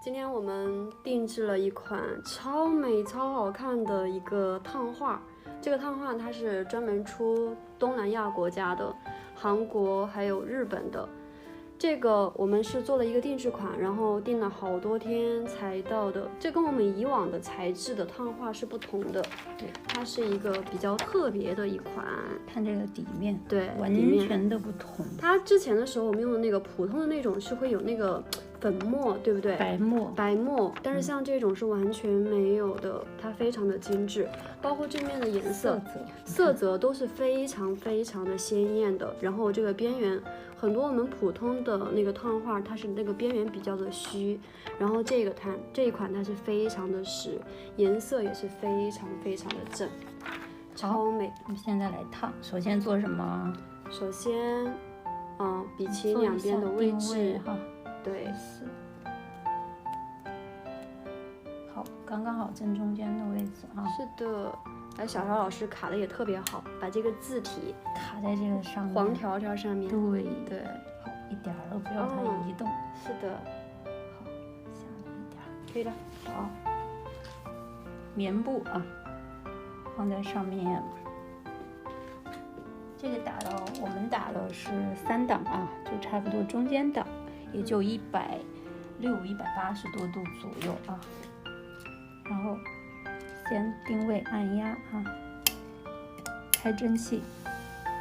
今天我们定制了一款超美超好看的一个烫画，这个烫画它是专门出东南亚国家的，韩国还有日本的。这个我们是做了一个定制款，然后定了好多天才到的。这跟我们以往的材质的烫画是不同的，对，它是一个比较特别的一款。看这个底面，对，完全的不同。它之前的时候我们用的那个普通的那种是会有那个粉末，对不对？白沫，但是像这种是完全没有的，它非常的精致，包括这面的颜色泽都是非常的鲜艳的。然后这个边缘，很多我们普通的那个烫画，它是那个边缘比较的虚，然后这一款它是非常的实，颜色也是非常的正，超美。我们现在来烫，首先做什么？首先，比齐两边的位置哈。对，好，刚刚好正中间的位置啊。是的，而小姚老师卡的也特别好，把这个字体卡在这个上面，黄条条上面。对，好，一点儿都不要它移动。是的，好，下来一点，可以了。好，棉布啊，放在上面。这个我们打的是3档啊，就差不多中间档。也就160、180多度左右啊，然后先定位按压啊，开蒸汽，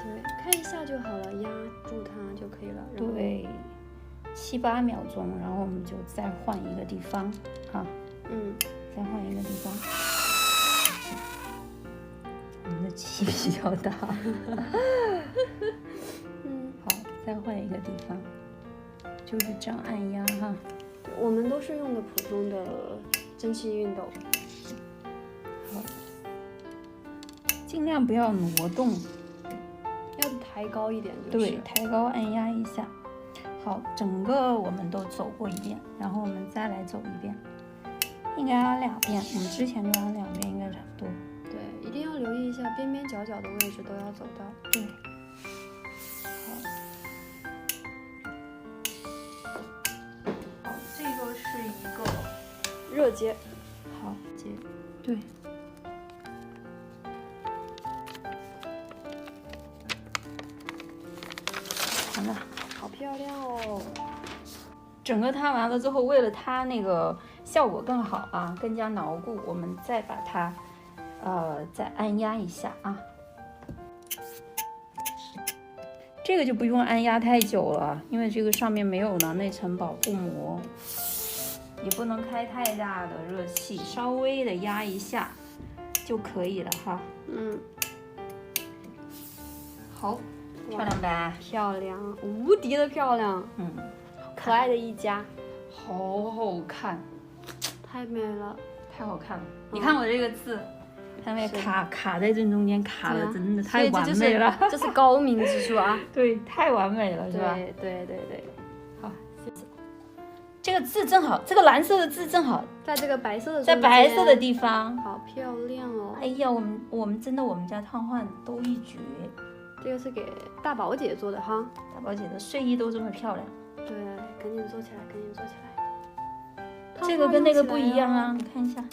对，开一下就好了，压住它就可以了。对，7、8秒钟，然后我们就再换一个地方啊，再换一个地方。我们的气比较大，好，再换一个地方。就是这样按压哈，我们都是用的普通的蒸汽熨斗。好，尽量不要挪动，要抬高一点就是。对，抬高按压一下。好，整个我们都走过一遍，然后我们再来走一遍，应该按2遍，我们之前就按2遍，应该差不多。对，一定要留意一下边边角角的位置都要走到。对。是一个热接，好接，对，完了，好漂亮哦！整个烫完了之后，为了它那个效果更好啊，更加牢固，我们再把它再按压一下啊。这个就不用按压太久了，因为这个上面没有了那层保护膜。也不能开太大的热气，稍微的压一下就可以了哈。好，漂亮吧？漂亮，无敌的漂亮。可爱的一家，好好看，太美了，太好看了。你看我这个字，看没卡在正中间，卡的真的太完美了。这是高明之处啊！对，太完美了，是吧？对。好，这个字正好，这个蓝色的字正好在这个白色的在白色的地方，好漂亮哦！哎呀，我们真的我们家烫画都一绝。这个是给大宝姐做的哈，大宝姐的睡衣都这么漂亮。对，赶紧做起来。这个跟那个不一样啊，你看一下，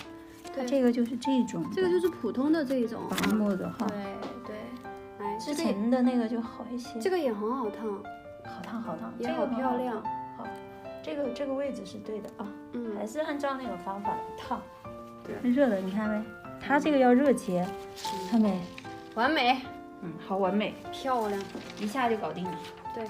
它这个就是这种，这个就是普通的这种白沫的哈。对，来，之前的那个就好一些。这个也很好烫，好烫，也好漂亮。好，这个位置是对的啊，还是按照那个方法来烫。对，热的，你看没？它这个要热结，看没？完美。好完美，漂亮，一下就搞定了。对。